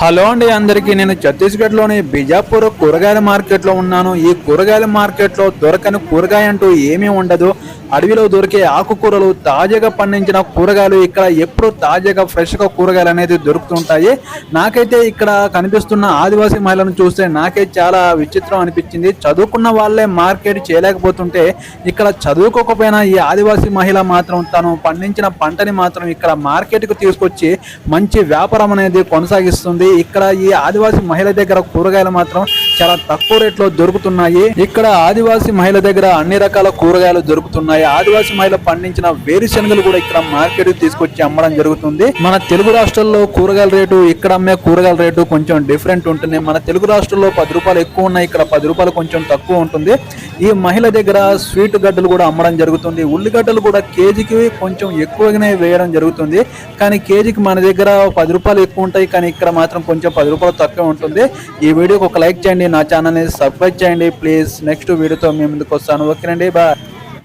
Hello అండి అందరికీ నేను ఛత్తీస్గఢ్లోని బిజాపూర్ కూరగాయల మార్కెట్లో ఉన్నాను. ఈ కూరగాయల మార్కెట్లో దొరకని కూరగాయ అంటూ ఏమీ ఉండదు. అడవిలో దొరికే ఆకుకూరలు, తాజాగా పండించిన కూరగాయలు ఇక్కడ ఎప్పుడు తాజాగా ఫ్రెష్గా కూరగాయలు అనేది దొరుకుతుంటాయి. నాకైతే ఇక్కడ కనిపిస్తున్న ఆదివాసీ మహిళలను చూస్తే నాకైతే చాలా విచిత్రం అనిపించింది. చదువుకున్న వాళ్ళే మార్కెట్ చేయలేకపోతుంటే ఇక్కడ చదువుకోకపోయినా ఈ ఆదివాసీ మహిళ మాత్రం తను పండించిన పంటని మాత్రం ఇక్కడ మార్కెట్కు తీసుకొచ్చి మంచి వ్యాపారం అనేది కొనసాగిస్తుంది. ఇక్కడ ఈ ఆదివాసీ మహిళ దగ్గర కూరగాయలు మాత్రం చాలా తక్కువ రేట్లో దొరుకుతున్నాయి. ఇక్కడ ఆదివాసీ మహిళ దగ్గర అన్ని రకాల కూరగాయలు దొరుకుతున్నాయి. ఆదివాసీ మహిళ పండించిన వేరుశనగలు కూడా ఇక్కడ మార్కెట్ తీసుకొచ్చి అమ్మడం జరుగుతుంది. మన తెలుగు రాష్ట్రాల్లో కూరగాయల రేటు, ఇక్కడ అమ్మే కూరగాయల రేటు కొంచెం డిఫరెంట్ ఉంటుంది. మన తెలుగు రాష్ట్రాల్లో 10 రూపాయలు ఎక్కువ ఉన్నాయి, ఇక్కడ 10 రూపాయలు కొంచెం తక్కువ ఉంటుంది. ఈ మహిళ దగ్గర స్వీట్ గడ్డలు కూడా అమ్మడం జరుగుతుంది. ఉల్లిగడ్డలు కూడా కేజీకి కొంచెం ఎక్కువగానే వేయడం జరుగుతుంది. కానీ కేజీకి మన దగ్గర 10 రూపాయలు ఎక్కువ ఉంటాయి, కానీ ఇక్కడ మాత్రం కొంచెం 10 రూపాయలు తక్కువ ఉంటుంది. ఈ వీడియోకి ఒక లైక్ చేయండి, నా ఛానల్ని సబ్స్క్రైబ్ చేయండి ప్లీజ్. నెక్స్ట్ వీడియోతో మీ ముందుకు వస్తాను. ఓకేనండి, బాయ్.